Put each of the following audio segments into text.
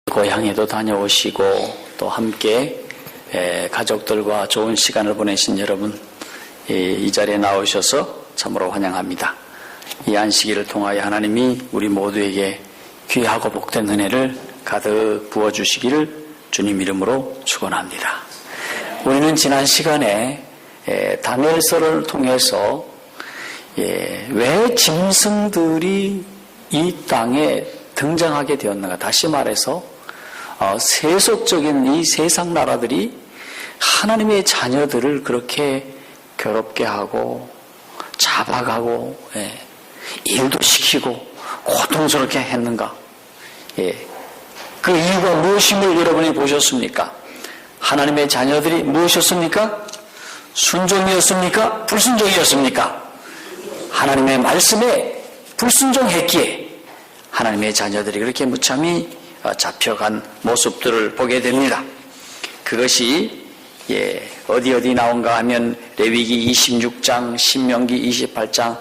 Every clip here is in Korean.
고향에도 다녀오시고 또 함께 가족들과 좋은 시간을 보내신 여러분, 이 자리에 나오셔서 참으로 환영합니다. 이 안식일을 통하여 하나님이 우리 모두에게 귀하고 복된 은혜를 가득 부어주시기를 주님 이름으로 축원합니다. 우리는 지난 시간에 다니엘서를 통해서 왜 짐승들이 이 땅에 등장하게 되었는가, 다시 말해서 세속적인 이 세상 나라들이 하나님의 자녀들을 그렇게 괴롭게 하고 잡아가고 일도 시키고 고통스럽게 했는가. 그 이유가 무엇임을 여러분이 보셨습니까? 하나님의 자녀들이 무엇이었습니까? 순종이었습니까? 불순종이었습니까? 하나님의 말씀에 불순종했기에 하나님의 자녀들이 그렇게 무참히 잡혀간 모습들을 보게 됩니다. 그것이 어디 나온가 하면 레위기 26장, 신명기 28장,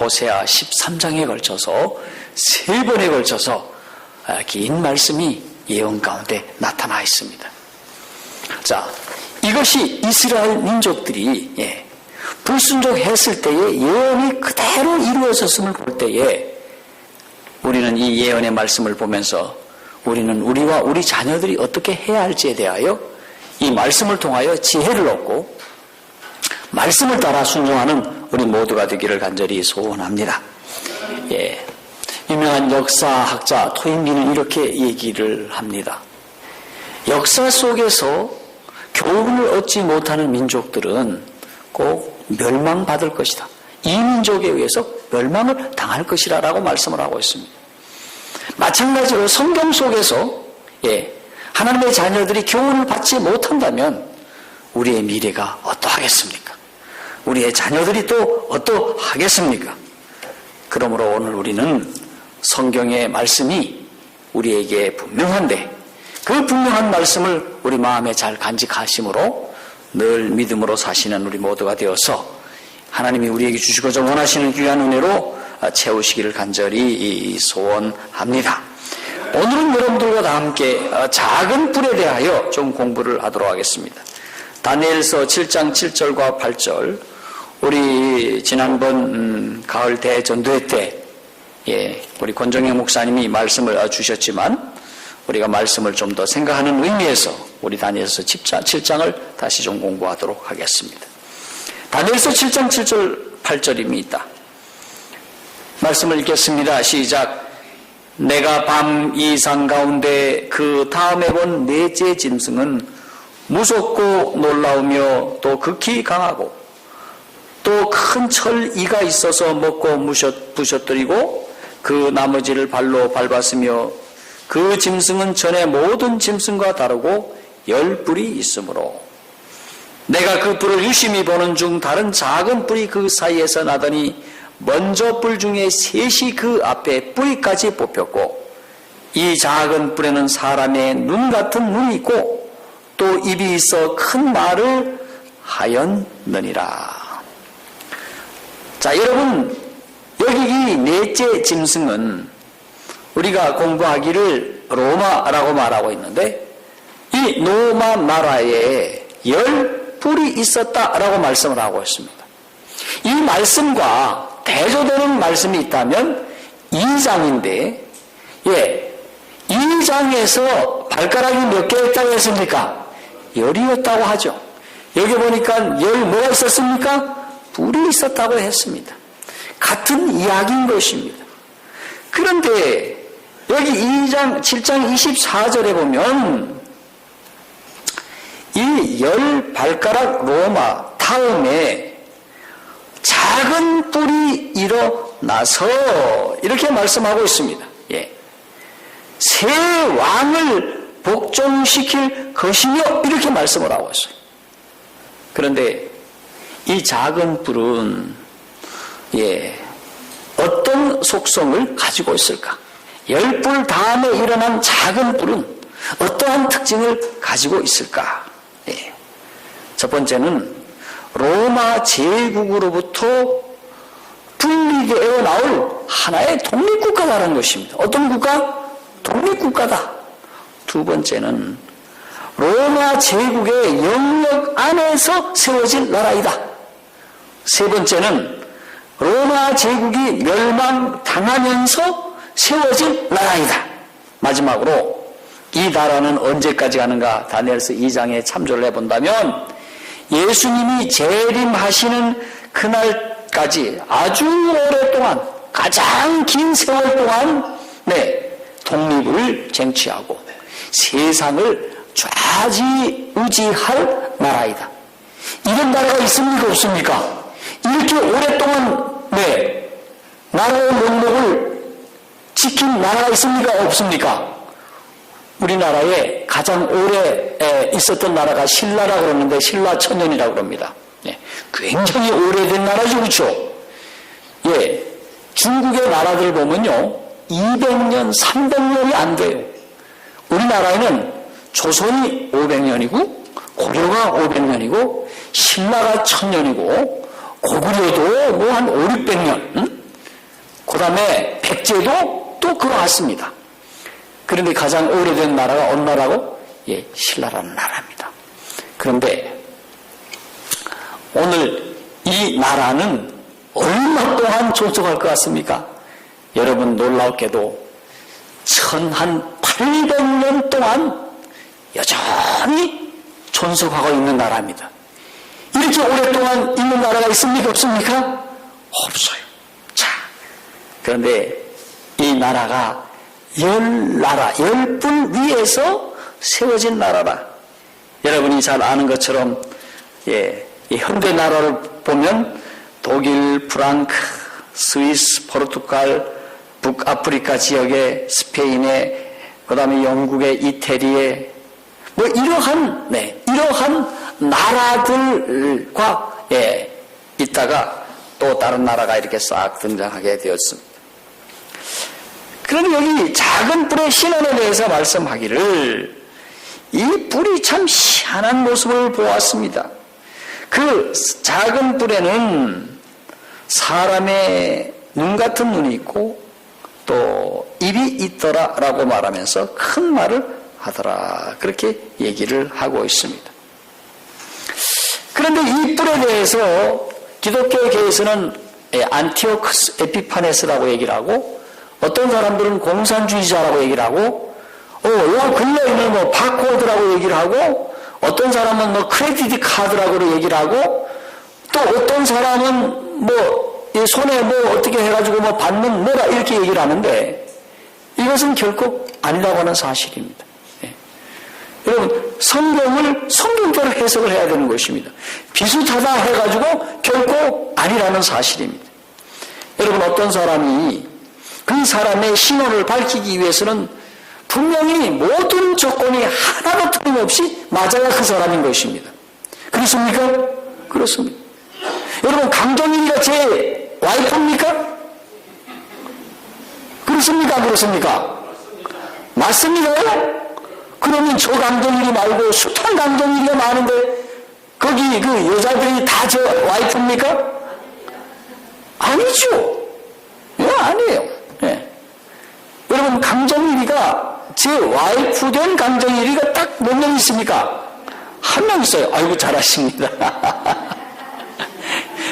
호세아 13장에 걸쳐서 세 번에 걸쳐서 긴 말씀이 예언 가운데 나타나 있습니다. 자, 이것이 이스라엘 민족들이 불순종했을 때에 예언이 그대로 이루어졌음을 볼 때에 우리는 이 예언의 말씀을 보면서 우리는 우리와 우리 자녀들이 어떻게 해야 할지에 대하여 이 말씀을 통하여 지혜를 얻고 말씀을 따라 순종하는 우리 모두가 되기를 간절히 소원합니다. 유명한 역사학자 토인비는 이렇게 얘기를 합니다. 역사 속에서 교훈을 얻지 못하는 민족들은 꼭 멸망받을 것이다. 이 민족에 의해서 멸망을 당할 것이라 라고 말씀을 하고 있습니다. 마찬가지로 성경 속에서 하나님의 자녀들이 교훈을 받지 못한다면 우리의 미래가 어떠하겠습니까? 우리의 자녀들이 또 어떠하겠습니까? 그러므로 오늘 우리는 성경의 말씀이 우리에게 분명한데 그 분명한 말씀을 우리 마음에 잘 간직하심으로 늘 믿음으로 사시는 우리 모두가 되어서 하나님이 우리에게 주시고자 원하시는 귀한 은혜로 채우시기를 간절히 소원합니다. 오늘은 여러분들과 다 함께 작은 뿔에 대하여 좀 공부를 하도록 하겠습니다. 다니엘서 7장 7절과 8절, 우리 지난번 가을 대전도회 때 우리 권정영 목사님이 말씀을 주셨지만 우리가 말씀을 좀 더 생각하는 의미에서 우리 다니엘서 7장을 다시 좀 공부하도록 하겠습니다. 다니엘서 7장 7절 8절입니다. 말씀을 읽겠습니다. 시작. 내가 밤 이상 가운데 그 다음에 본 넷째 짐승은 무섭고 놀라우며 또 극히 강하고 또 큰 철 이가 있어서 먹고 부셔뜨리고 그 나머지를 발로 밟았으며 그 짐승은 전에 모든 짐승과 다르고 10뿔이 있으므로 내가 그 뿔을 유심히 보는 중 다른 작은 뿔이 그 사이에서 나더니 먼저 뿔 중에 셋이 그 앞에 뿌리까지 뽑혔고 이 작은 뿔에는 사람의 눈 같은 눈이 있고 또 입이 있어 큰 말을 하였느니라. 자, 여러분, 여기 이 넷째 짐승은 우리가 공부하기를 로마라고 말하고 있는데 이 로마 나라에 10뿔이 있었다라고 말씀을 하고 있습니다. 이 말씀과 대조되는 말씀이 있다면 2장인데 2장에서 발가락이 몇 개였다고 했습니까? 10이었다고 하죠. 여기 보니까 뭐가 있었습니까? 뿔이 있었다고 했습니다. 같은 이야기인 것입니다. 그런데 여기 7장 24절에 보면 이 10발가락 로마 다음에 작은 뿔이 일어나서 이렇게 말씀하고 있습니다. 새 왕을 복종시킬 것이며 이렇게 말씀을 하고 있어요. 그런데 이 작은 뿔은 어떤 속성을 가지고 있을까? 10뿔 다음에 일어난 작은 뿔은 어떠한 특징을 가지고 있을까? 첫 번째는 로마 제국으로부터 분리되어 나올 하나의 독립국가라는 것입니다. 어떤 국가? 독립국가다. 두 번째는 로마 제국의 영역 안에서 세워진 나라이다. 세 번째는 로마 제국이 멸망당하면서 세워진 나라이다. 마지막으로 이 나라는 언제까지 가는가? 다니엘서 2장에 참조를 해본다면 예수님이 재림하시는 그날까지 아주 오랫동안, 가장 긴 세월 동안 독립을 쟁취하고 세상을 좌지우지할 나라이다. 이런 나라가 있습니까? 없습니까? 이렇게 오랫동안 나라의 명목을 지킨 나라가 있습니까? 없습니까? 우리나라에 가장 오래 있었던 나라가 신라라고 그러는데 신라 천년이라고 그럽니다. 굉장히 오래된 나라죠, 그렇죠? 중국의 나라들 보면요 200년, 300년이 안 돼요. 우리나라에는 조선이 500년이고 고려가 500년이고 신라가 1000년이고 고구려도 뭐 한 5, 600년, 그 다음에 백제도 또 그거 같습니다. 그런데 가장 오래된 나라가 어느 나라고? 신라라는 나라입니다. 그런데 오늘 이 나라는 얼마 동안 존속할 것 같습니까? 여러분 놀랍게도 1800년 동안 여전히 존속하고 있는 나라입니다. 이렇게 오랫동안 있는 나라가 있습니까? 없습니까? 없어요. 자, 그런데 이 나라가 10분 위에서 세워진 나라라. 여러분이 잘 아는 것처럼 이 현대 나라를 보면 독일, 프랑크, 스위스, 포르투갈, 북아프리카 지역의 스페인에, 그 다음에 영국의 이태리에, 뭐 이러한 나라들과 있다가 또 다른 나라가 이렇게 싹 등장하게 되었습니다. 그런데 여기 작은 뿔의 신원에 대해서 말씀하기를 이 뿔이 참 희한한 모습을 보았습니다. 그 작은 뿔에는 사람의 눈 같은 눈이 있고 또 입이 있더라라고 말하면서 큰 말을 하더라. 그렇게 얘기를 하고 있습니다. 그런데 이 뿔에 대해서 기독교계에서는 안티오쿠스 에피파네스라고 얘기를 하고 어떤 사람들은 공산주의자라고 얘기를 하고 요 근래에 있는 뭐 바코드라고 얘기를 하고 어떤 사람은 뭐 크레디트 카드라고 얘기를 하고 또 어떤 사람은 뭐 이 손에 뭐 어떻게 해가지고 뭐 받는 뭐라 이렇게 얘기를 하는데 이것은 결코 아니라고 하는 사실입니다. 여러분 성경을 성경대로 해석을 해야 되는 것입니다. 비슷하다 해가지고 결코 아니라는 사실입니다. 여러분 어떤 사람이 그 사람의 신호를 밝히기 위해서는 분명히 모든 조건이 하나도 틀림없이 맞아야 그 사람인 것입니다. 그렇습니까? 그렇습니다. 여러분 강정일이가 제 와이프입니까? 그렇습니까? 그렇습니까? 맞습니다요? 그러면 저 강정일이 말고 숱한 강정일이가 많은데 거기 그 여자들이 다 저 와이프입니까? 아니죠. 아니에요. 여러분 강정일이가 제 와이프 된 강정일이가 딱 몇 명 있습니까? 한 명 있어요. 아이고 잘하십니다.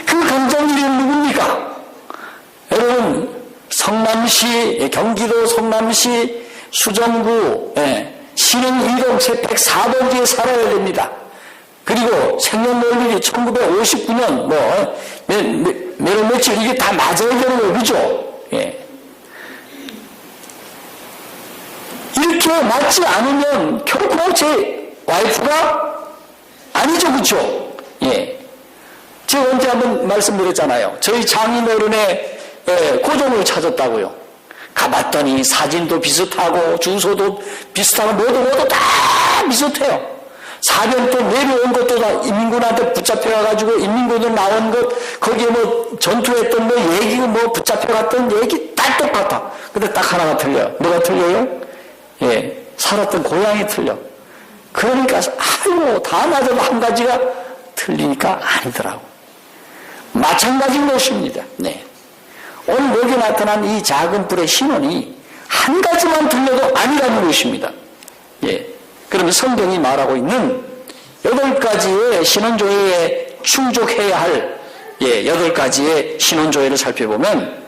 그 강정일이 누굽니까? 여러분 성남시, 경기도 성남시 수정구 신흥 1동체 104번지에 살아야 됩니다. 그리고 생년월일이 1959년 며칠 이게 다 맞아야 되는 거죠. 그죠? 이렇게 맞지 않으면 결코 제 와이프가 아니죠. 그렇죠? 제가 언제 한번 말씀드렸잖아요. 저희 장인어른의 고종을 찾았다고요. 가봤더니 사진도 비슷하고 주소도 비슷하고 모두 다 비슷해요. 사변 때 내려온 것도 다 인민군한테 붙잡혀가지고 인민군으로 나온 것 거기에 뭐 전투했던 뭐 얘기고 뭐 붙잡혀갔던 얘기 다 똑같아. 근데 딱 하나가 틀려요. 뭐가 틀려요? 살았던 고향이 틀려. 그러니까 아이고 다 맞아도 한 가지가 틀리니까 아니더라고. 마찬가지인 것입니다. 오늘 여기 나타난 이 작은 뿔의 신원이 한 가지만 틀려도 아니라는 것입니다. 오늘 성경이 말하고 있는 8가지의 신원조회에 충족해야 할 8가지의 신원조회를 살펴보면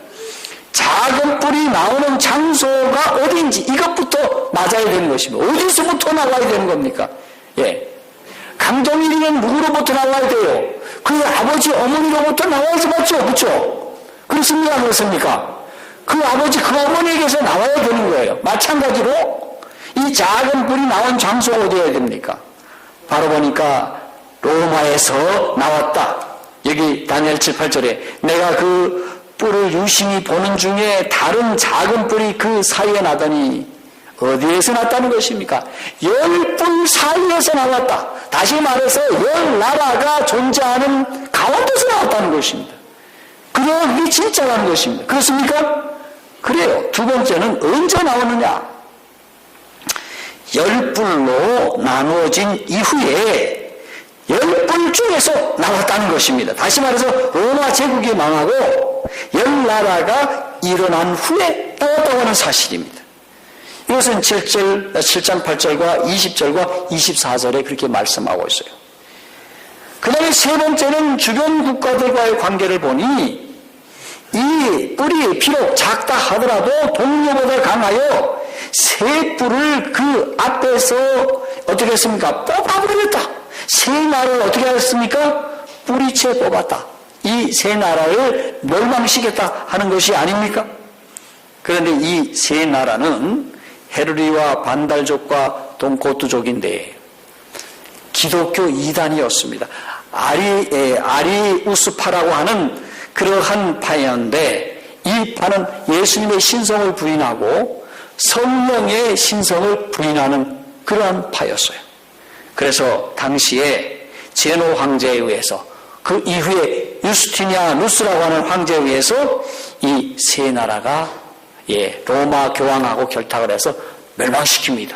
작은 뿔이 나오는 장소가 어딘지 이것부터 맞아야 되는 것입니다. 어디서부터 나와야 되는 겁니까? 강정일이는 누구로부터 나와야 돼요? 그 아버지 어머니로부터 나와야지 맞죠? 그렇죠? 그렇습니까? 안 그렇습니까? 그 아버지 그 어머니에게서 나와야 되는 거예요. 마찬가지로 이 작은 뿔이 나온 장소가 어디여야 됩니까? 바로 보니까 로마에서 나왔다. 여기 다니엘 7, 8절에 내가 그 뿔을 유심히 보는 중에 다른 작은 뿔이 그 사이에 나더니 어디에서 났다는 것입니까? 10뿔 사이에서 나왔다. 다시 말해서 10나라가 존재하는 가운데서 나왔다는 것입니다. 그래야 이게 진짜라는 것입니다. 그렇습니까? 그래요. 두 번째는 언제 나오느냐? 10뿔로 나누어진 이후에 10뿔 중에서 나왔다는 것입니다. 다시 말해서 로마 제국이 망하고 10나라가 일어난 후에 나왔다고 하는 사실입니다. 이것은 7장 8절과 20절과 24절에 그렇게 말씀하고 있어요. 그 다음에 세 번째는 주변 국가들과의 관계를 보니 이 뿔이 비록 작다 하더라도 동료보다 강하여 세 뿔을 그 앞에서 어떻게 했습니까? 뽑아버렸다. 세 나라를 어떻게 했습니까? 뿌리채 뽑았다. 이 세 나라를 멸망시켰다 하는 것이 아닙니까? 그런데 이 세 나라는 헤르리와 반달족과 동고투족인데 기독교 이단이었습니다. 아리우스파라고 하는 그러한 파였는데 이 파는 예수님의 신성을 부인하고 성령의 신성을 부인하는 그러한 파였어요. 그래서 당시에 제노 황제에 의해서 그 이후에 유스티니아누스라고 하는 황제에 의해서 이 세 나라가 로마 교황하고 결탁을 해서 멸망시킵니다.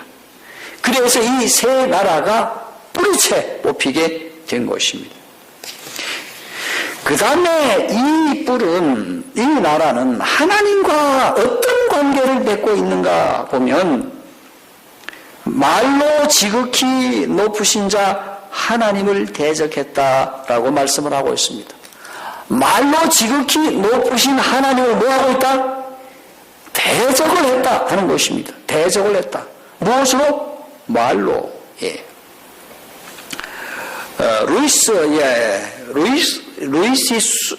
그래서 이 세 나라가 뿌리채 뽑히게 된 것입니다. 그 다음에 이 뿔은, 이 나라는 하나님과 어떤 관계를 맺고 있는가 보면 말로 지극히 높으신 자 하나님을 대적했다라고 말씀을 하고 있습니다. 말로 지극히 높으신 하나님을 뭐하고 있다? 대적을 했다 하는 것입니다. 대적을 했다. 무엇으로? 말로. 루이시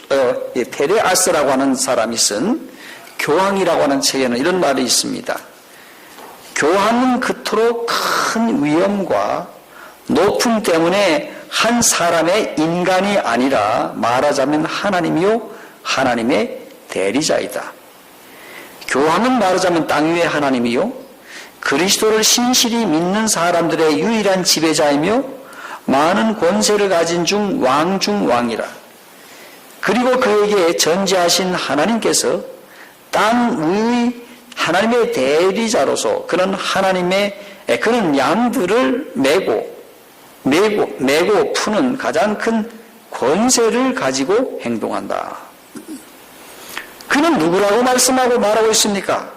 페레아스라고 하는 사람이 쓴 교황이라고 하는 책에는 이런 말이 있습니다. 교황은 그토록 큰 위엄과 높음 때문에 한 사람의 인간이 아니라 말하자면 하나님이요 하나님의 대리자이다. 교황은 말하자면 땅 위의 하나님이요 그리스도를 신실히 믿는 사람들의 유일한 지배자이며 많은 권세를 가진 중 왕이라. 그리고 그에게 전지하신 하나님께서 땅 위의 하나님의 대리자로서 그런 양들을 메고 푸는 가장 큰 권세를 가지고 행동한다. 그는 누구라고 말하고 있습니까?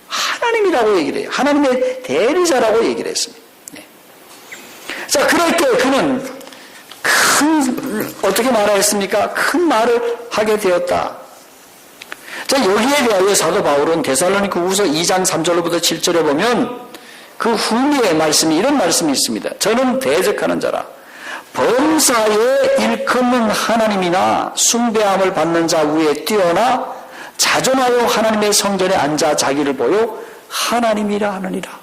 하나님이라고 얘기를 해요. 하나님의 대리자라고 얘기를 했습니다. 자, 그럴 때 그는 어떻게 말하였습니까? 큰 말을 하게 되었다. 자, 여기에 대하여 사도 바울은 데살로니가후서 2장 3절로부터 7절에 보면 그 후미의 말씀이 이런 말씀이 있습니다. 저는 대적하는 자라. 범사에 일컫는 하나님이나 숭배함을 받는 자 위에 뛰어나 자존하여 하나님의 성전에 앉아 자기를 보여 하나님이라 하느니라.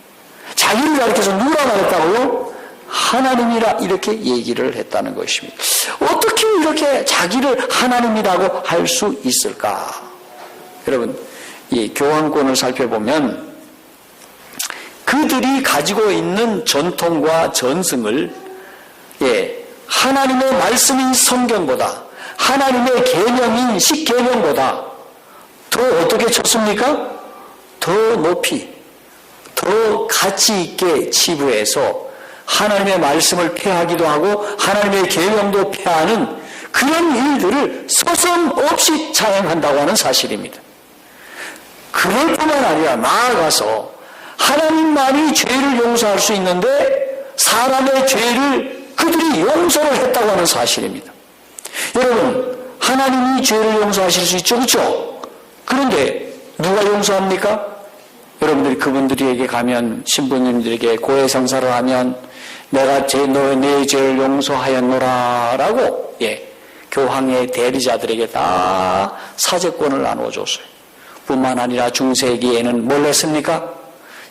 자기를 가리켜서 누구라 말했다고요? 하나님이라 이렇게 얘기를 했다는 것입니다. 어떻게 이렇게 자기를 하나님이라고 할 수 있을까? 여러분, 이 교황권을 살펴보면 그들이 가지고 있는 전통과 전승을 하나님의 말씀인 성경보다 하나님의 계명인 십계명보다 더 어떻게 쳤습니까? 더 높이, 더 가치 있게 치부해서 하나님의 말씀을 폐하기도 하고 하나님의 계명도 폐하는 그런 일들을 서슴없이 자행한다고 하는 사실입니다. 그럴 뿐만 아니라 나아가서 하나님만이 죄를 용서할 수 있는데 사람의 죄를 그들이 용서를 했다고 하는 사실입니다. 여러분, 하나님이 죄를 용서하실 수 있죠, 그렇죠? 그런데 누가 용서합니까? 여러분들이 그분들에게 가면, 신부님들에게 고해성사를 하면 내가 내 죄를 용서하였노라 라고 교황의 대리자들에게 다 사죄권을 나눠줬어요. 뿐만 아니라 중세기에는 뭘 했습니까?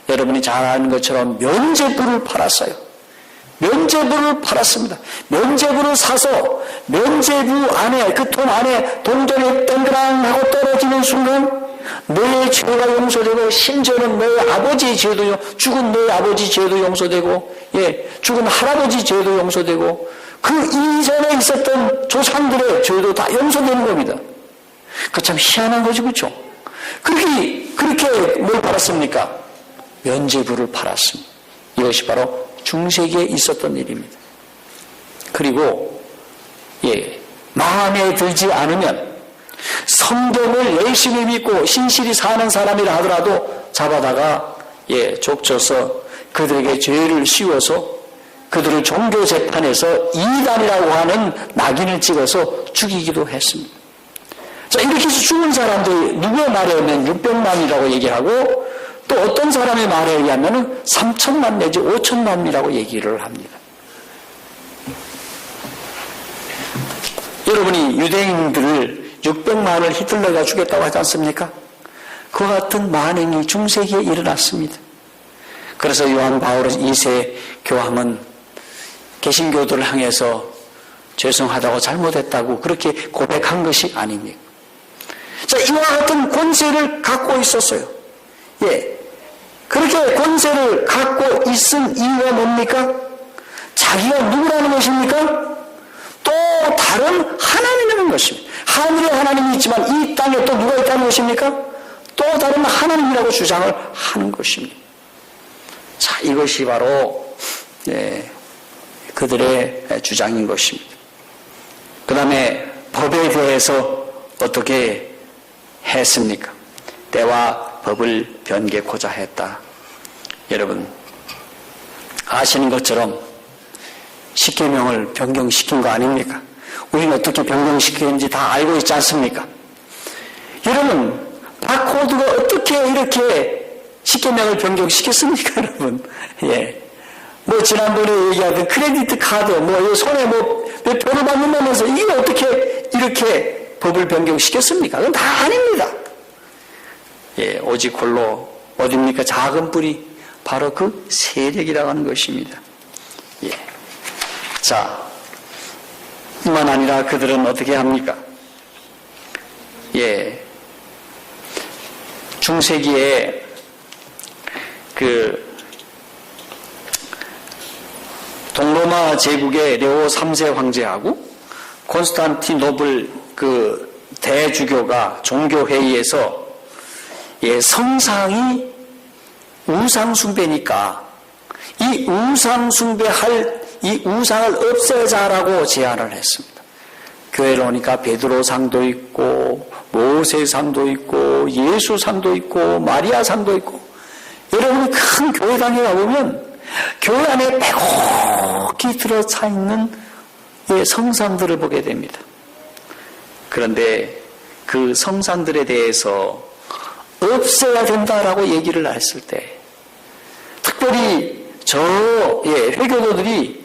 여러분이 잘 아는 것처럼 면죄부를 팔았어요. 면죄부를 팔았습니다. 면죄부를 사서 면죄부 안에, 그 돈 안에 동전이 땡그랑하고 떨어지는 순간 너의 죄가 용서되고, 심지어는 너의 아버지 죄도, 죽은 너의 아버지 죄도 용서되고, 죽은 할아버지 죄도 용서되고, 그 이전에 있었던 조상들의 죄도 다 용서되는 겁니다. 그 참 희한한 거죠, 그렇죠? 그렇게 뭘 팔았습니까? 면죄부를 팔았습니다. 이것이 바로 중세기에 있었던 일입니다. 그리고 마음에 들지 않으면 성경을 열심히 믿고 신실히 사는 사람이라 하더라도 잡아다가 족쳐서 그들에게 죄를 씌워서 그들을 종교 재판에서 이단이라고 하는 낙인을 찍어서 죽이기도 했습니다. 자, 이렇게 해서 죽은 사람들이 누구의 말에 의하면 600만이라고 얘기하고, 또 어떤 사람의 말에 의하면 3천만 내지 5천만이라고 얘기를 합니다. 여러분이 유대인들을 600만을 히틀러가 죽였다고 하지 않습니까? 그와 같은 만행이 중세기에 일어났습니다. 그래서 요한 바울 2세 교황은 개신교들을 향해서 죄송하다고 잘못했다고 그렇게 고백한 것이 아닙니까? 자, 이와 같은 권세를 갖고 있었어요. 그렇게 권세를 갖고 있은 이유가 뭡니까? 자기가 누구라는 것입니까? 또 다른 하나님이라는 것입니다. 하늘에 하나님이 있지만 이 땅에 또 누가 있다는 것입니까? 또 다른 하나님이라고 주장을 하는 것입니다. 자, 이것이 바로 그들의 주장인 것입니다. 그 다음에 법에 대해서 어떻게 했습니까? 때와 법을 변개코자 했다. 여러분 아시는 것처럼 십계명을 변경시킨 거 아닙니까? 우리는 어떻게 변경시키는지 다 알고 있지 않습니까? 여러분 바코드가 어떻게 이렇게 십계명을 변경시켰습니까? 여러분 지난번에 얘기하던 크레디트 카드 손에 표를 받는다면서 이게 어떻게 이렇게 법을 변경시켰습니까? 그건 다 아닙니다. 오직 홀로 어딥니까? 작은 뿌리, 바로 그 세력이라고 하는 것입니다. 자, 뿐만 아니라 그들은 어떻게 합니까? 중세기에 동로마 제국의 레오 3세 황제하고 콘스탄티노플 대주교가 종교회의에서 성상이 우상숭배니까 이 우상을 없애자라고 제안을 했습니다. 교회를 오니까 베드로상도 있고 모세상도 있고 예수상도 있고 마리아상도 있고, 여러분이 큰 교회당에 가보면 교회 안에 빼곡히 들어차 있는 성상들을 보게 됩니다. 그런데 그 성상들에 대해서 없애야 된다라고 얘기를 했을 때, 특별히 회교도들이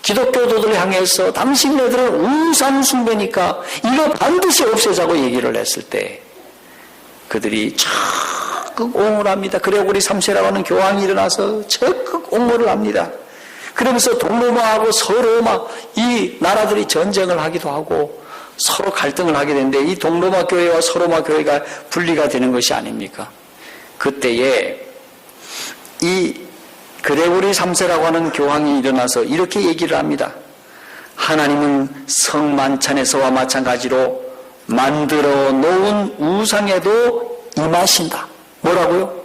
기독교도들을 향해서 당신네들은 우상숭배니까 이거 반드시 없애자고 얘기를 했을 때 그들이 적극 옹호를 합니다. 그레고리 3세라고 하는 교황이 일어나서 적극 옹호를 합니다. 그러면서 동로마하고 서로마 이 나라들이 전쟁을 하기도 하고 서로 갈등을 하게 되는데, 이 동로마 교회와 서로마 교회가 분리가 되는 것이 아닙니까? 그때에 이 그레고리 3세라고 하는 교황이 일어나서 이렇게 얘기를 합니다. 하나님은 성만찬에서와 마찬가지로 만들어 놓은 우상에도 임하신다. 뭐라고요?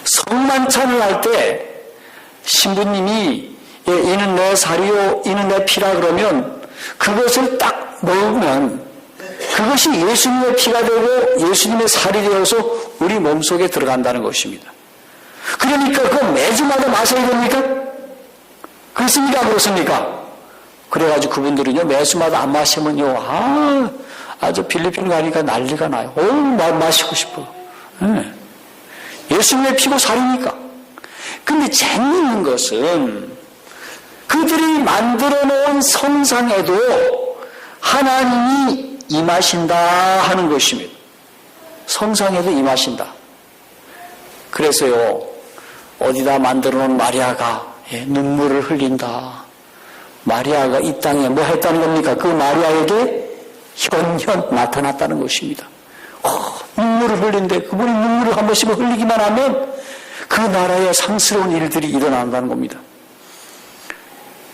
성만찬을 할 때 신부님이 이는 내 살이요 이는 내 피라 그러면 그것을 딱 먹으면 그것이 예수님의 피가 되고 예수님의 살이 되어서 우리 몸속에 들어간다는 것입니다. 그러니까 그거 매주마다 마셔야 됩니까? 그렇습니까? 그렇습니까? 그래가지고 그분들은요, 매주마다 안 마시면요, 아주 필리핀 가니까 난리가 나요. 마시고 싶어요. 예수님의 피고 살이니까. 근데 재미있는 것은 그들이 만들어 놓은 성상에도 하나님이 임하신다 하는 것입니다. 성상에도 임하신다. 그래서요, 어디다 만들어 놓은 마리아가 눈물을 흘린다. 마리아가 이 땅에 뭐 했다는 겁니까? 그 마리아에게 현현 나타났다는 것입니다. 눈물을 흘린데 그분이 눈물을 한 번씩 흘리기만 하면 그 나라에 상스러운 일들이 일어난다는 겁니다.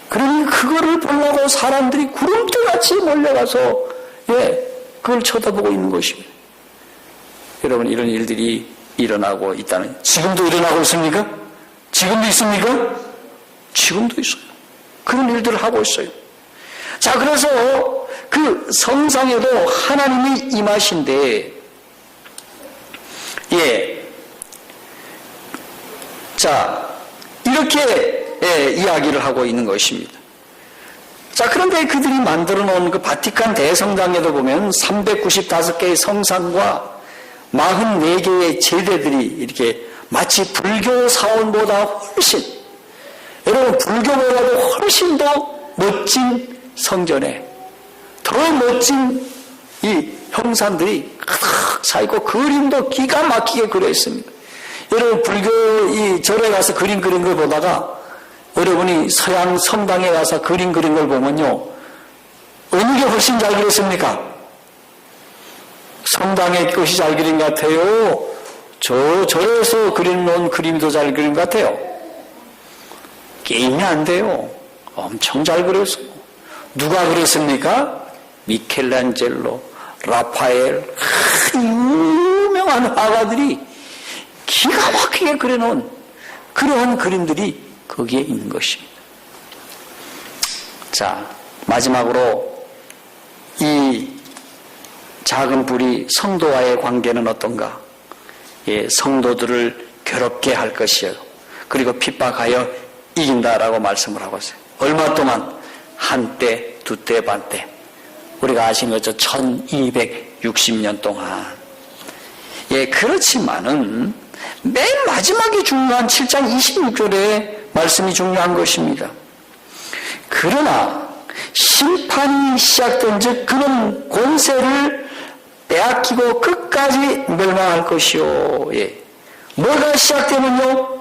그러니 그거를 보려고 사람들이 구름대같이 몰려가서 그걸 쳐다보고 있는 것입니다. 여러분, 이런 일들이 일어나고 있다는, 지금도 일어나고 있습니까? 지금도 있습니까? 지금도 있어요. 그런 일들을 하고 있어요. 자, 그래서 그 성상에도 하나님이 임하신데, 자, 이렇게 이야기를 하고 있는 것입니다. 자, 그런데 그들이 만들어 놓은 그 바티칸 대성당에도 보면 395개의 성상과 44개의 제대들이 이렇게 마치 불교 사원보다 훨씬, 여러분, 불교보다도 훨씬 더 멋진 성전에 더 멋진 이 형상들이 가득 차있고 그림도 기가 막히게 그려 있습니다. 여러분, 불교 이 절에 가서 그림 그린 걸 보다가 여러분이 서양 성당에 가서 그림 그린 걸 보면요, 어느 게 훨씬 잘 그렸습니까? 성당의 것이 잘 그린 것 같아요? 저 절에서 그려놓은 그림이 더 잘 그린 것 같아요? 게임이 안 돼요. 엄청 잘 그렸어요. 누가 그랬습니까? 미켈란젤로, 라파엘, 유명한 화가들이 기가 막히게 그려놓은 그러한 그림들이 거기에 있는 것입니다. 자, 마지막으로 이 작은 불이 성도와의 관계는 어떤가? 성도들을 괴롭게 할 것이요, 그리고 핍박하여 이긴다라고 말씀을 하고 있어요. 얼마 동안? 한때, 두때, 반때. 우리가 아시는 것처럼 1260년 동안. 그렇지만은 맨 마지막에 중요한 7장 26절의 말씀이 중요한 것입니다. 그러나 심판이 시작된 즉 그는 권세를 빼앗기고 끝까지 멸망할 것이요. 뭐가 시작되면요?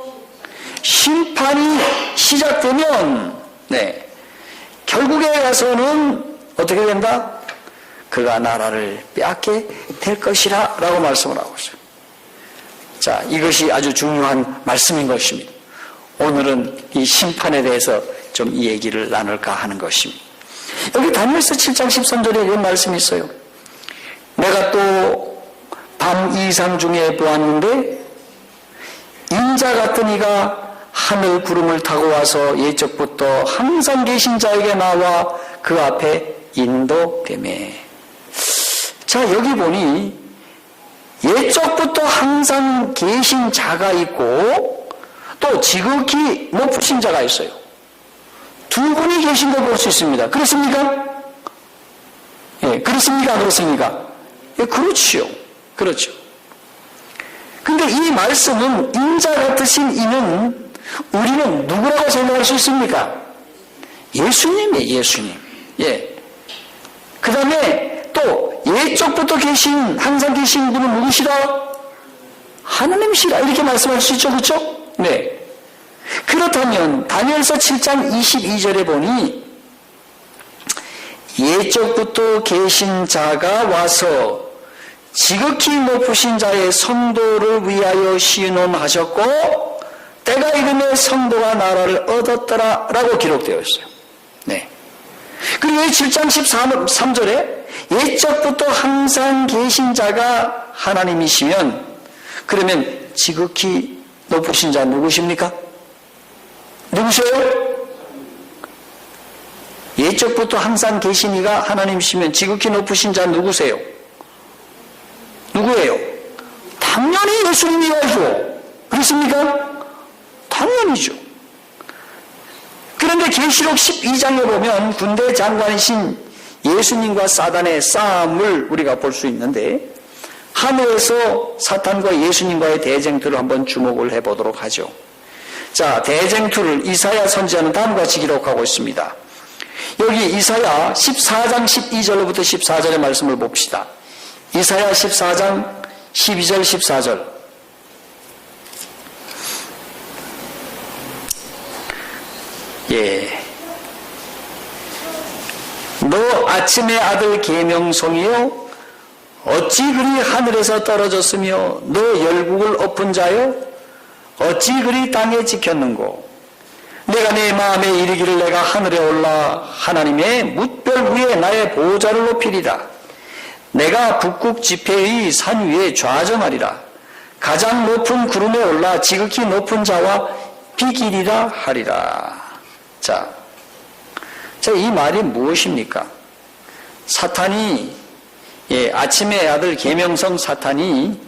심판이 시작되면 결국에 가서는 어떻게 된다? 그가 나라를 빼앗게 될 것이라 라고 말씀을 하고 있어요. 자, 이것이 아주 중요한 말씀인 것입니다. 오늘은 이 심판에 대해서 좀 이 얘기를 나눌까 하는 것입니다. 여기 다니엘서 7장 13절에 이런 말씀이 있어요. 내가 또 밤 이상 중에 보았는데 인자 같은 이가 하늘 구름을 타고 와서 예적부터 항상 계신 자에게 나와 그 앞에 인도되매. 자, 여기 보니 예적부터 항상 계신 자가 있고 또 지극히 높으신 자가 있어요. 두 분이 계신 걸 볼 수 있습니다. 그렇습니까? 그렇습니까? 그렇습니까? 그렇지요. 그렇죠. 근데 이 말씀은 인자 같으신 이는 우리는 누구라고 생각할 수 있습니까? 예수님이에요. 예수님. 그 다음에 또 예적부터 항상 계신 분은 누구시다? 하나님이시다. 이렇게 말씀할 수 있죠. 그렇죠? 네. 그렇다면 다니엘서 7장 22절에 보니 예적부터 계신 자가 와서 지극히 높으신 자의 성도를 위하여 시논하셨고 때가 이르매 성도가 나라를 얻었더라 라고 기록되어 있어요. 네. 그리고 7장 13절에 예적부터 항상 계신 자가 하나님이시면 그러면 지극히 높으신 자 누구십니까? 누구세요? 예적부터 항상 계신 이가 하나님이시면 지극히 높으신 자 누구세요? 누구예요? 당연히 예수님이야죠. 그렇습니까? 그런데 계시록 12장에 보면 군대 장관이신 예수님과 사단의 싸움을 우리가 볼 수 있는데, 하늘에서 사탄과 예수님과의 대쟁투를 한번 주목을 해보도록 하죠. 자, 대쟁투를 이사야 선지자는 다음과 같이 기록하고 있습니다. 여기 이사야 14장 12절로부터 14절의 말씀을 봅시다. 이사야 14장 12절 14절. 예. 너 아침의 아들 계명성이요, 어찌 그리 하늘에서 떨어졌으며 너 열국을 엎은 자요, 어찌 그리 땅에 지켰는고. 내가 내 마음에 이르기를 내가 하늘에 올라 하나님의 뭇별 위에 나의 보좌를 높이리라. 내가 북극 지폐의 산 위에 좌정하리라. 가장 높은 구름에 올라 지극히 높은 자와 비기리라 하리라. 자, 이 말이 무엇입니까? 사탄이, 아침의 아들 계명성 사탄이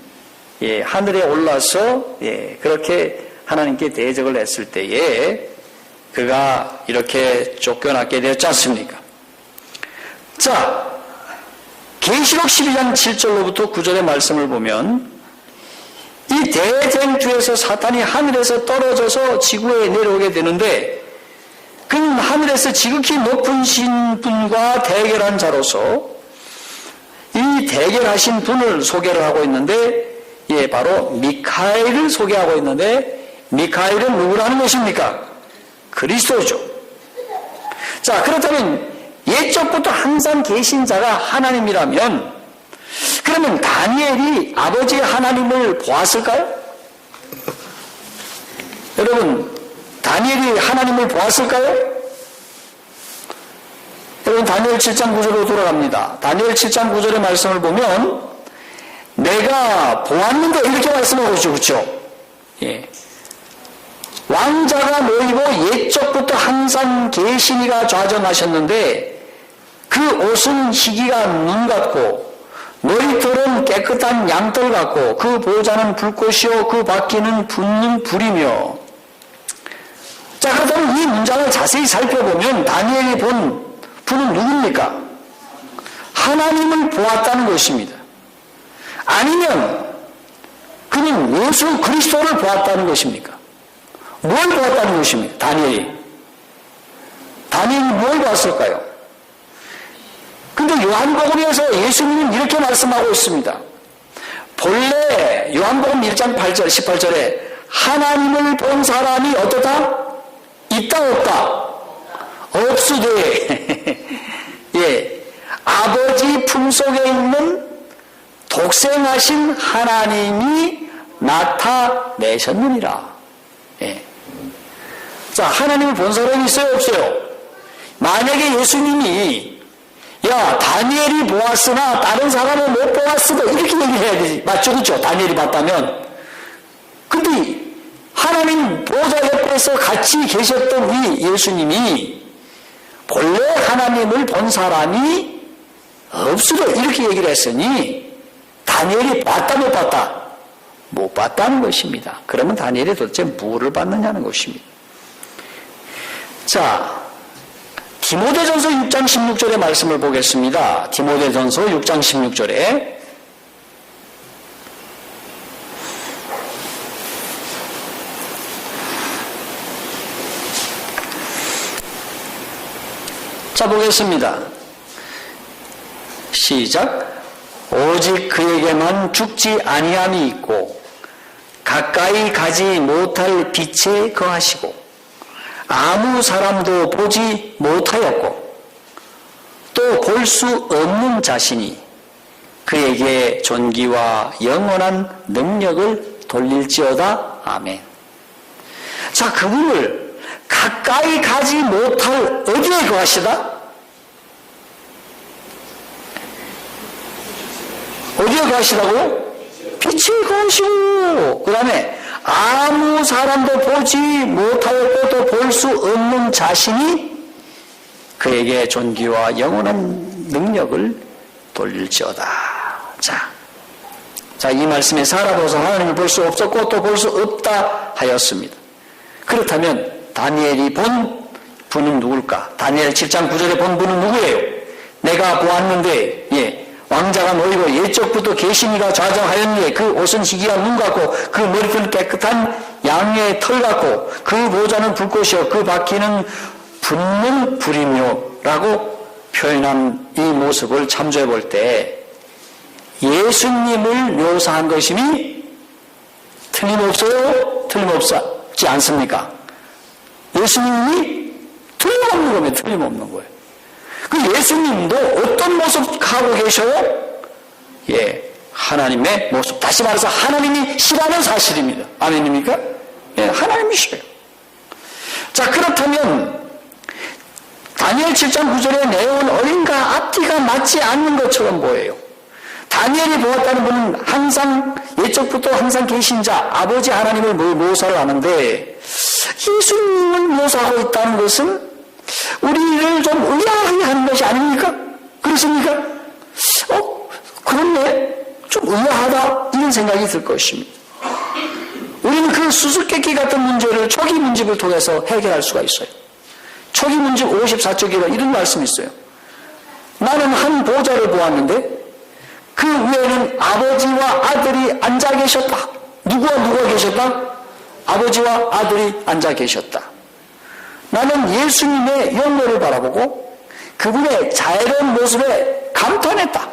하늘에 올라서 그렇게 하나님께 대적을 했을 때에 그가 이렇게 쫓겨나게 되었지 않습니까? 자, 계시록 12장 7절로부터 9절의 말씀을 보면 이 대쟁투에서 사탄이 하늘에서 떨어져서 지구에 내려오게 되는데, 그는 하늘에서 지극히 높은 신분과 대결한 자로서 이 대결하신 분을 소개를 하고 있는데, 바로 미카엘을 소개하고 있는데, 미카엘은 누구라는 것입니까? 그리스도죠. 자, 그렇다면 옛적부터 항상 계신 자가 하나님이라면, 그러면 다니엘이 아버지 하나님을 보았을까요? 여러분, 다니엘이 하나님을 보았을까요? 여러분, 다니엘 7장 9절로 돌아갑니다. 다니엘 7장 9절의 말씀을 보면 내가 보았는데 이렇게 말씀하고 있죠. 그렇죠? 예. 왕자가 모이고 옛적부터 항상 계신 이가 좌정하셨는데 그 옷은 희기가 눈 같고 너희 털은 깨끗한 양털 같고 그 보좌는 불꽃이요 그 바퀴는 붙는 불이며. 자, 그렇다면 이 문장을 자세히 살펴보면 다니엘이 본 분은 누굽니까? 하나님을 보았다는 것입니다. 아니면 그는 예수 그리스도를 보았다는 것입니까? 뭘 보았다는 것입니까? 다니엘이 뭘 봤을까요? 근데 요한복음에서 예수님은 이렇게 말씀하고 있습니다. 본래 요한복음 1장 8절 18절에 하나님을 본 사람이 어떻다? 있다 없다? 없으되 아버지 품속에 있는 독생하신 하나님이 나타내셨느니라. 자, 하나님을 본 사람이 있어요 없어요? 만약에 예수님이 다니엘이 보았으나 다른 사람은 못 보았으다 이렇게 얘기해야 되지. 맞죠? 그렇죠? 다니엘이 봤다면. 근데 하나님 보좌 옆에서 같이 계셨던 이 예수님이 본래 하나님을 본 사람이 없으려 이렇게 얘기를 했으니 다니엘이 봤다 못 봤다? 못 봤다는 것입니다. 그러면 다니엘이 도대체 뭐를 봤느냐는 것입니다. 자, 디모데전서 6장 16절의 말씀을 보겠습니다. 디모데전서 6장 16절에 자, 보겠습니다. 시작. 오직 그에게만 죽지 아니함이 있고 가까이 가지 못할 빛에 거하시고 아무 사람도 보지 못하였고 또 볼 수 없는 자신이 그에게 존귀와 영원한 능력을 돌릴지어다. 아멘. 자, 그분을 가까이 가지 못할 어디에 거하시다? 어디에 거하시다고요? 빛에 거하시고, 그 다음에 아무 사람도 보지 못하였고 또 볼 수 없는 자신이 그에게 존귀와 영원한 능력을 돌릴지어다. 자, 이 말씀에 살아보서 하나님을 볼 수 없었고 또 볼 수 없다 하였습니다. 그렇다면 다니엘이 본 분은 누굴까? 다니엘 7장 9절에 본 분은 누구예요? 내가 보았는데 왕자가 놓이고 옛적부터 계시니가 좌정하였니 그 옷은 희귀한 눈 같고 그 머리털은 깨끗한 양의 털 같고 그 보좌는 불꽃이요 그 바퀴는 붙는 불이며 라고 표현한 이 모습을 참조해 볼 때 예수님을 묘사한 것임이 틀림없어요? 틀림없지 않습니까? 예수님이 틀림없는 거면 틀림없는 거예요. 그 예수님도 어떤 모습 하고 계셔요? 하나님의 모습. 다시 말해서 하나님이시라는 사실입니다. 아멘입니까? 하나님이시래요. 자, 그렇다면 다니엘 7장 9절의 내용은 어딘가 앞뒤가 맞지 않는 것처럼 보여요. 다니엘이 보았다는 분은 항상 옛적부터 항상 계신 자 아버지 하나님을 묘사를 하는데 예수님을 묘사하고 있다는 것은 우리를 좀 의아하게 하는 것이 아닙니까? 그렇습니까? 그런데 좀 의아하다 이런 생각이 들 것입니다. 우리는 그 수수께끼 같은 문제를 초기 문집을 통해서 해결할 수가 있어요. 초기 문집 54쪽에 이런 말씀이 있어요. 나는 한 보좌를 보았는데 그 위에는 아버지와 아들이 앉아 계셨다. 누가 계셨다? 아버지와 아들이 앉아 계셨다. 나는 예수님의 영모를 바라보고 그분의 자애로운 모습에 감탄했다.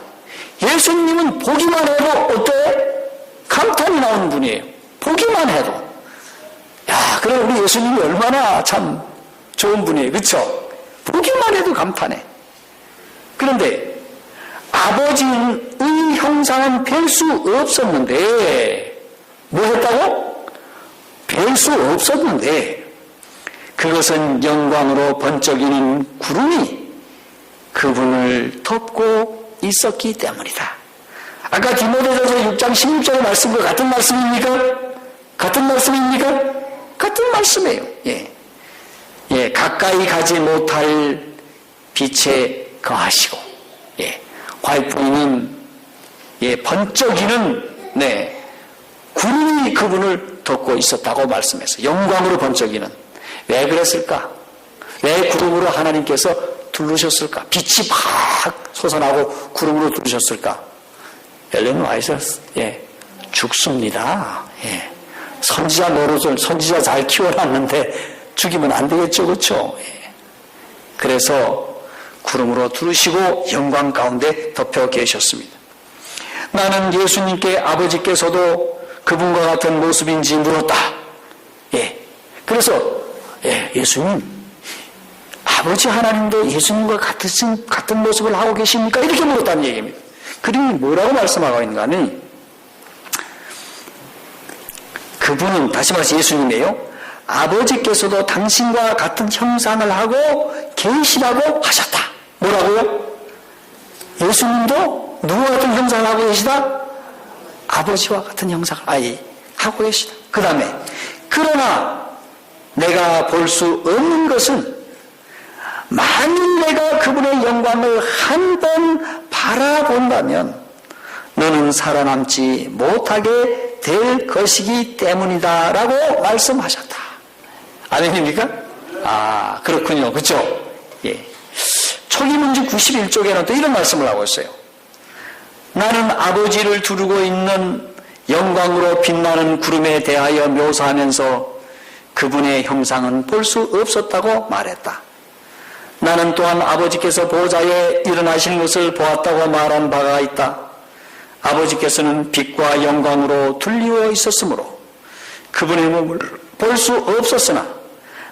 예수님은 보기만 해도 어때? 감탄이 나오는 분이에요. 보기만 해도. 그래 우리 예수님이 얼마나 참 좋은 분이에요. 그렇죠? 보기만 해도 감탄해. 그런데 아버지의 형상은 뵐 수 없었는데 뭐 했다고? 뵐 수 없었는데 그것은 영광으로 번쩍이는 구름이 그분을 덮고 있었기 때문이다. 아까 디모데전서 6장 16절의 말씀과 같은 말씀입니까? 같은 말씀입니까? 같은 말씀이에요. 가까이 가지 못할 빛에 거하시고 화이트는 번쩍이는 구름이 그분을 덮고 있었다고 말씀했어요. 영광으로 번쩍이는. 왜 그랬을까? 왜 구름으로 하나님께서 두르셨을까? 빛이 막 솟아나고 구름으로 두르셨을까? 엘렌 와이트 죽습니다. 선지자 노릇을 선지자 잘 키워놨는데 죽이면 안 되겠죠, 그렇죠? 그래서 구름으로 두르시고 영광 가운데 덮여 계셨습니다. 나는 예수님께 아버지께서도 그분과 같은 모습인지 물었다. 그래서 예수님, 아버지 하나님도 예수님과 같은 모습을 하고 계십니까? 이렇게 물었다는 얘기입니다. 그림이 뭐라고 말씀하고 있는가 하니 그분은 다시 말해서 예수님이에요. 아버지께서도 당신과 같은 형상을 하고 계시라고 하셨다. 뭐라고요? 예수님도 누구와 같은 형상을 하고 계시다? 아버지와 같은 형상을 하고 계시다. 그 다음에 그러나 내가 볼 수 없는 것은 만일 내가 그분의 영광을 한 번 바라본다면 너는 살아남지 못하게 될 것이기 때문이다 라고 말씀하셨다. 아닙니까? 그렇군요. 그렇죠? 초기 문집 91쪽에는 또 이런 말씀을 하고 있어요. 나는 아버지를 두르고 있는 영광으로 빛나는 구름에 대하여 묘사하면서 그분의 형상은 볼 수 없었다고 말했다. 나는 또한 아버지께서 보좌에 일어나시는 것을 보았다고 말한 바가 있다. 아버지께서는 빛과 영광으로 둘리워 있었으므로 그분의 몸을 볼 수 없었으나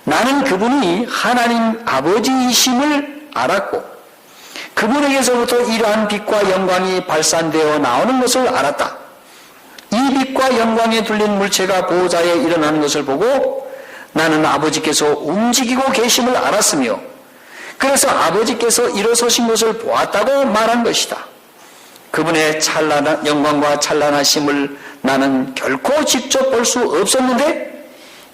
나는 그분이 하나님 아버지이심을 알았고 그분에게서부터 이러한 빛과 영광이 발산되어 나오는 것을 알았다. 이 빛과 영광에 둘린 물체가 보좌에 일어나는 것을 보고 나는 아버지께서 움직이고 계심을 알았으며 그래서 아버지께서 일어서신 것을 보았다고 말한 것이다. 그분의 찬란한 영광과 찬란하심을 나는 결코 직접 볼 수 없었는데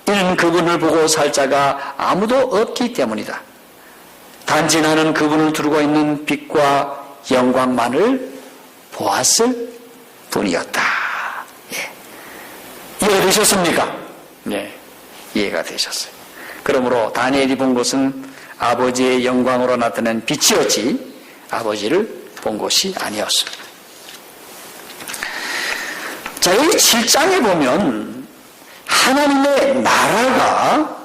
이는 그분을 보고 살 자가 아무도 없기 때문이다. 단지 나는 그분을 두르고 있는 빛과 영광만을 보았을 뿐이었다. 이해가 되셨습니까? 이해가 되셨어요. 그러므로 다니엘이 본 것은 아버지의 영광으로 나타낸 빛이었지 아버지를 본 것이 아니었습니다. 자, 여기 7장에 보면 하나님의 나라가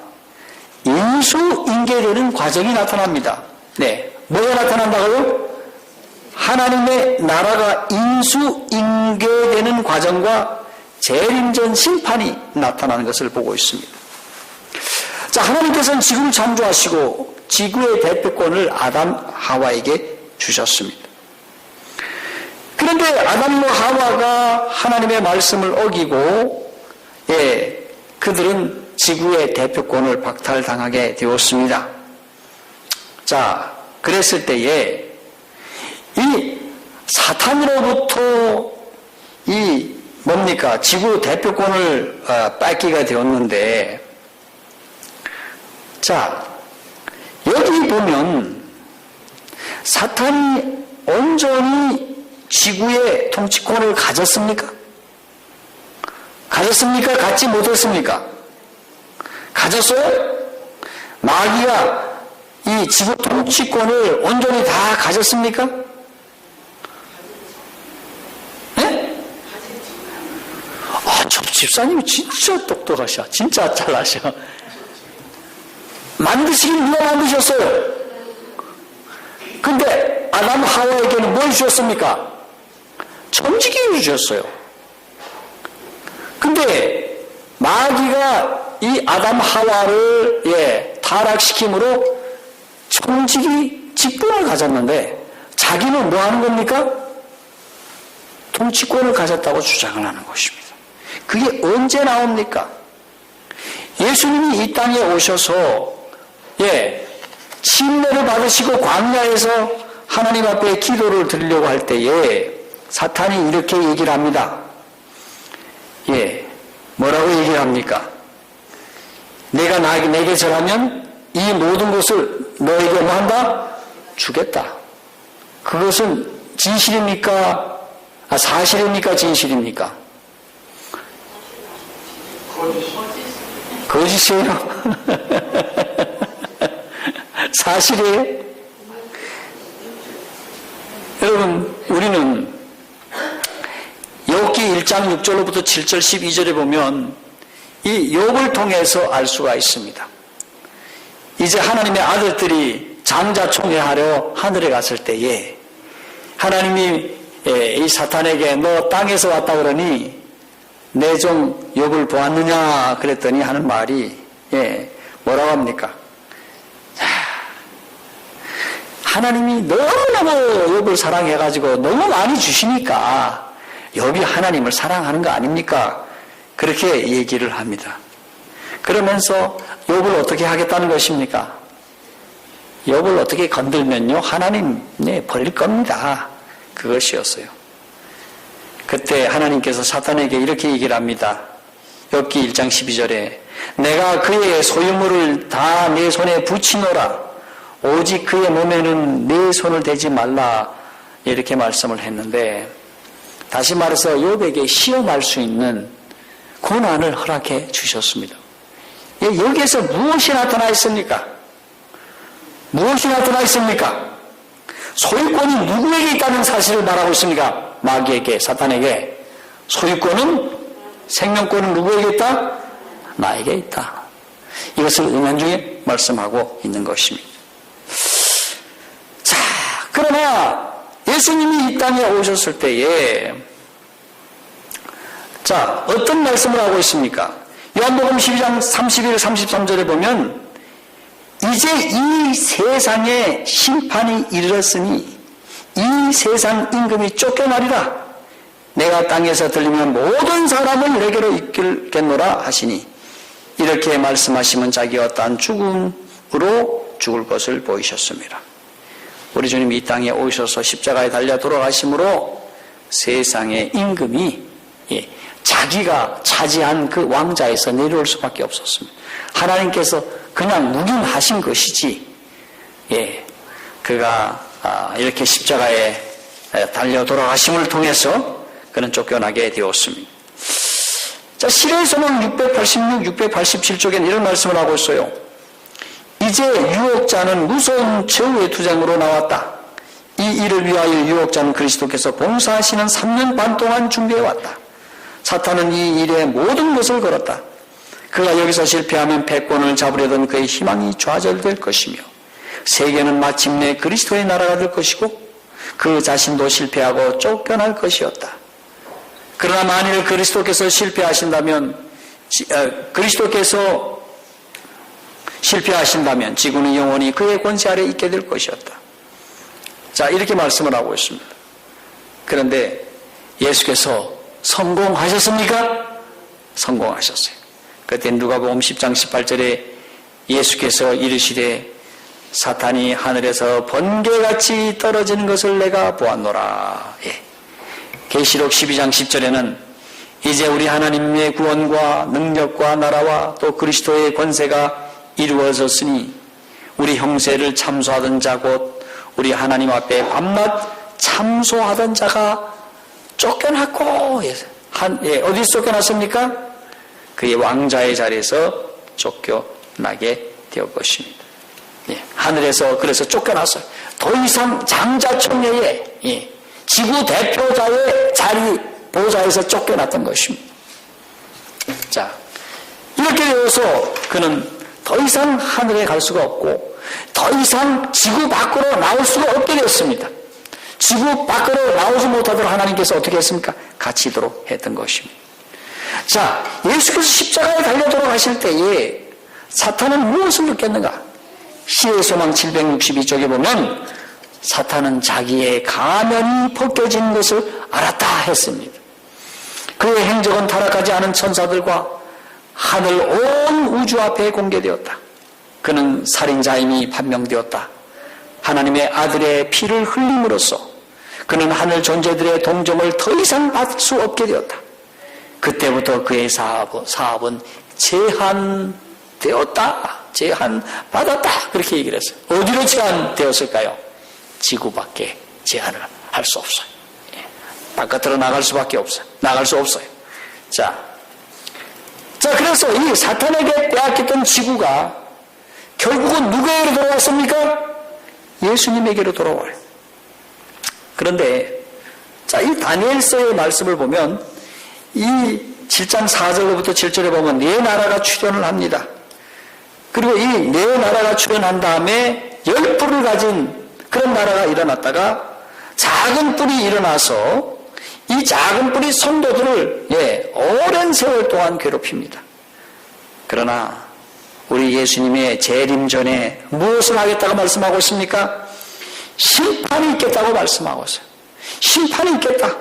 인수인계되는 과정이 나타납니다. 네, 뭐가 나타난다고요? 하나님의 나라가 인수인계되는 과정과 재림전 심판이 나타나는 것을 보고 있습니다. 자, 하나님께서는 지구를 창조하시고 지구의 대표권을 아담, 하와에게 주셨습니다. 그런데 아담과 하와가 하나님의 말씀을 어기고 그들은 지구의 대표권을 박탈당하게 되었습니다. 자, 그랬을 때에 이 사탄으로부터 지구 대표권을 뺏기게 되었는데, 자, 여기 보면 사탄이 온전히 지구의 통치권을 가졌습니까? 가졌습니까? 갖지 못했습니까? 가졌어요? 마귀가 이 지구 통치권을 온전히 다 가졌습니까? 네? 저 집사님이 진짜 똑똑하셔. 진짜 잘하셔. 만드시긴 누가 만드셨어요? 근데 아담 하와에게는 뭘 주셨습니까? 천지기를 주셨어요. 근데 마귀가 이 아담 하와를 타락시킴으로 천지기 직분을 가졌는데 자기는 뭐 하는 겁니까? 통치권을 가졌다고 주장을 하는 것입니다. 그게 언제 나옵니까? 예수님이 이 땅에 오셔서 침례를 받으시고 광야에서 하나님 앞에 기도를 드리려고 할 때에 사탄이 이렇게 얘기를 합니다. 뭐라고 얘기를 합니까? 내가 내게 절하면 이 모든 것을 너에게 뭐 한다? 주겠다. 그것은 진실입니까? 사실입니까? 진실입니까? 거짓이에요? 사실이에요? 여러분, 우리는 욥기 1장 6절로부터 7절 12절에 보면 이 욥을 통해서 알 수가 있습니다. 이제 하나님의 아들들이 장자총회하려 하늘에 갔을 때에 하나님이 이 사탄에게 너 땅에서 왔다 그러니 내 종 욥을 보았느냐 그랬더니 하는 말이 뭐라고 합니까? 하나님이 너무너무 욥을 사랑해가지고 너무 많이 주시니까 욥이 하나님을 사랑하는 거 아닙니까? 그렇게 얘기를 합니다. 그러면서 욥을 어떻게 하겠다는 것입니까? 욥을 어떻게 건들면요 하나님 버릴 겁니다. 그것이었어요. 그때 하나님께서 사탄에게 이렇게 얘기를 합니다. 욥기 1장 12절에 내가 그의 소유물을 다 내 손에 붙이노라 오직 그의 몸에는 내 손을 대지 말라 이렇게 말씀을 했는데, 다시 말해서 욥에게 시험할 수 있는 고난을 허락해 주셨습니다. 여기에서 무엇이 나타나 있습니까? 무엇이 나타나 있습니까? 소유권이 누구에게 있다는 사실을 말하고 있습니까? 마귀에게, 사탄에게. 소유권은, 생명권은 누구에게 있다? 나에게 있다. 이것을 은연중에 말씀하고 있는 것입니다. 자, 그러나 예수님이 이 땅에 오셨을 때에 자, 어떤 말씀을 하고 있습니까? 요한복음 12장 31, 33절에 보면 이제 이 세상에 심판이 이르렀으니 이 세상 임금이 쫓겨나리라. 내가 땅에서 들리면 모든 사람을 내게로 이끌겠노라 하시니 이렇게 말씀하시면 자기가 어떠한 죽음으로 죽을 것을 보이셨습니다. 우리 주님이 이 땅에 오셔서 십자가에 달려 돌아가심으로 세상의 임금이 자기가 차지한 그 왕자에서 내려올 수밖에 없었습니다. 하나님께서 그냥 묵인하신 것이지, 그가 이렇게 십자가에 달려 돌아가심을 통해서 그는 쫓겨나게 되었습니다. 자, 시래에서는 686, 687쪽에는 이런 말씀을 하고 있어요. 이제 유혹자는 무서운 최후의 투쟁으로 나왔다. 이 일을 위하여 유혹자는 그리스도께서 봉사하시는 3년 반 동안 준비해왔다. 사탄은 이 일에 모든 것을 걸었다. 그가 여기서 실패하면 패권을 잡으려던 그의 희망이 좌절될 것이며 세계는 마침내 그리스도의 나라가 될 것이고 그 자신도 실패하고 쫓겨날 것이었다. 그러나 만일 그리스도께서 실패하신다면 지구는 영원히 그의 권세 아래 있게 될 것이었다. 자, 이렇게 말씀을 하고 있습니다. 그런데 예수께서 성공하셨습니까? 성공하셨어요. 그때 누가복음 10장 18절에 예수께서 이르시되 사탄이 하늘에서 번개같이 떨어지는 것을 내가 보았노라. 예. 계시록 12장 10절에는 이제 우리 하나님의 구원과 능력과 나라와 또 그리스도의 권세가 이루어졌으니 우리 형세를 참소하던 자 곧 우리 하나님 앞에 밤낮 참소하던 자가 쫓겨났고 어디서 쫓겨났습니까? 그의 왕자의 자리에서 쫓겨나게 되었 것입니다. 예, 하늘에서 그래서 쫓겨났어요. 더 이상 장자청녀의 지구 대표자의 자리 보좌에서 쫓겨났던 것입니다. 자, 이렇게 되어서 그는 더 이상 하늘에 갈 수가 없고 더 이상 지구 밖으로 나올 수가 없게 되었습니다. 지구 밖으로 나오지 못하도록 하나님께서 어떻게 했습니까? 갇히도록 했던 것입니다. 자, 예수께서 십자가에 달려 돌아가실 때에 사탄은 무엇을 느꼈는가? 시의 소망 762쪽에 보면 사탄은 자기의 가면이 벗겨진 것을 알았다 했습니다. 그의 행적은 타락하지 않은 천사들과 하늘 온 우주 앞에 공개되었다. 그는 살인자임이 판명되었다. 하나님의 아들의 피를 흘림으로써 그는 하늘 존재들의 동정을 더 이상 받을 수 없게 되었다. 그때부터 그의 사업은 제한되었다. 제한받았다. 그렇게 얘기를 했어요. 어디로 제한되었을까요? 지구 밖에 제한을 할 수 없어요. 바깥으로 나갈 수밖에 없어요. 나갈 수 없어요. 자, 그래서 이 사탄에게 빼앗겼던 지구가 결국은 누구에게로 돌아왔습니까? 예수님에게로 돌아와요. 그런데 이 다니엘서의 말씀을 보면 이 7장 4절로부터 7절에 보면 네 나라가 출현을 합니다. 그리고 이 네 나라가 출현한 다음에 10뿔을 가진 그런 나라가 일어났다가 작은 뿔이 일어나서 이 작은 뿔이 성도들을 오랜 세월 동안 괴롭힙니다. 그러나 우리 예수님의 재림 전에 무엇을 하겠다고 말씀하고 있습니까? 심판이 있겠다고 말씀하고 있어요. 심판이 있겠다.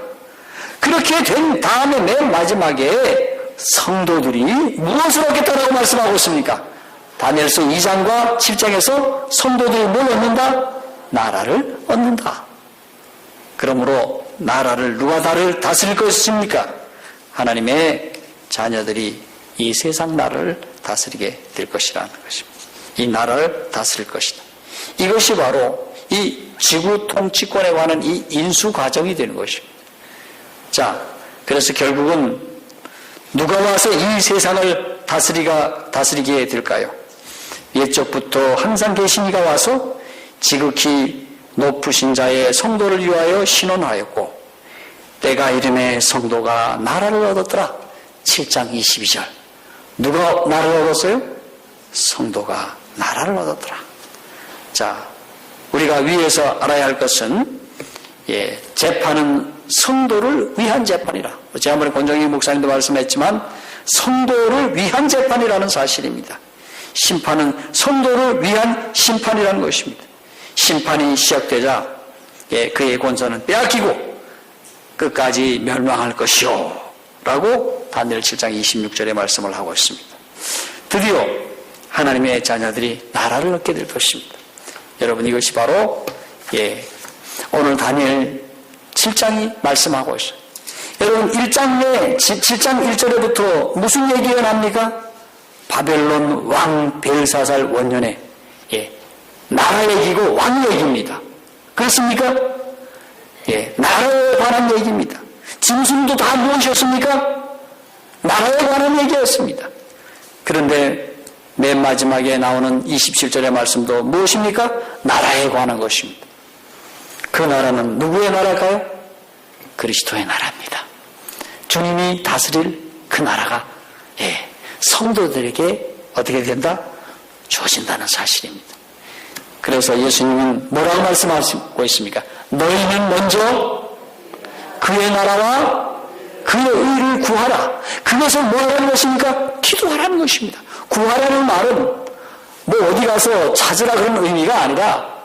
그렇게 된 다음에 맨 마지막에 성도들이 무엇을 얻겠다고 말씀하고 있습니까? 다니엘서 2장과 7장에서 성도들이 뭘 얻는다? 나라를 얻는다. 그러므로 나라를 누가 다스릴 것입니까? 하나님의 자녀들이 이 세상 나라를 다스리게 될 것이라는 것입니다. 이 나라를 다스릴 것이다. 이것이 바로 이 지구 통치권에 관한 이 인수 과정이 되는 것입니다. 자, 그래서 결국은 누가 와서 이 세상을 다스리게 될까요? 옛적부터 항상 계신 이가 와서 지극히 높으신 자의 성도를 위하여 신원하였고 때가 이름에 성도가 나라를 얻었더라. 7장 22절. 누가 나라를 얻었어요? 성도가 나라를 얻었더라. 자, 우리가 위에서 알아야 할 것은 재판은 성도를 위한 재판이라. 지난번에 권정희 목사님도 말씀했지만 성도를 위한 재판이라는 사실입니다. 심판은 성도를 위한 심판이라는 것입니다. 심판이 시작되자 그의 권세는 빼앗기고 끝까지 멸망할 것이요 라고 다니엘 7장 26절에 말씀을 하고 있습니다. 드디어 하나님의 자녀들이 나라를 얻게 될 것입니다. 여러분, 이것이 바로 오늘 다니엘 7장이 말씀하고 있어요. 여러분, 1장 7장 1절에부터 무슨 얘기가 납니까? 바벨론 왕 벨사살 원년에 나라 얘기고 왕 얘기입니다. 그렇습니까? 나라에 관한 얘기입니다. 짐승도 다 무엇이었습니까? 나라에 관한 얘기였습니다. 그런데 맨 마지막에 나오는 27절의 말씀도 무엇입니까? 나라에 관한 것입니다. 그 나라는 누구의 나라일까요? 그리스도의 나라입니다. 주님이 다스릴 그 나라가 성도들에게 어떻게 된다? 주어진다는 사실입니다. 그래서 예수님은 뭐라고 말씀하시고 있습니까? 너희는 먼저 그의 나라와 그의 의를 구하라. 그것을 뭐 하라는 것입니까? 기도하라는 것입니다. 구하라는 말은 뭐 어디 가서 찾으라 그런 의미가 아니라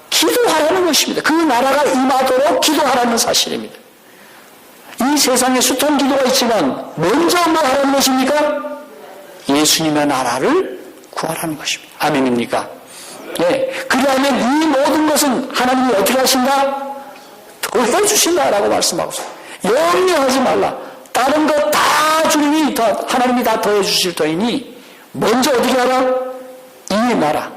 기도하라는 것입니다. 그 나라가 임하도록 기도하라는 사실입니다. 이 세상에 숱한 기도가 있지만 먼저 뭐 하라는 것입니까? 예수님의 나라를 구하라는 것입니다. 아멘입니까? 네. 그러면 이 모든 것은 하나님이 어떻게 하신다? 더해 주신다라고 말씀하고 있어요. 염려하지 말라. 다른 것 다 주님이 하나님이 다 더해 주실 터이니 먼저 어떻게 하라? 이 나라,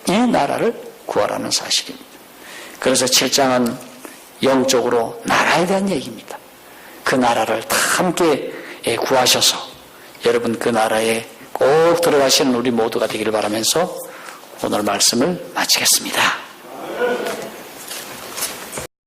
이 나라를 구하라는 사실입니다. 그래서 7장은 영적으로 나라에 대한 얘기입니다. 그 나라를 다 함께 구하셔서 여러분 그 나라에 꼭 들어가시는 우리 모두가 되기를 바라면서 오늘 말씀을 마치겠습니다.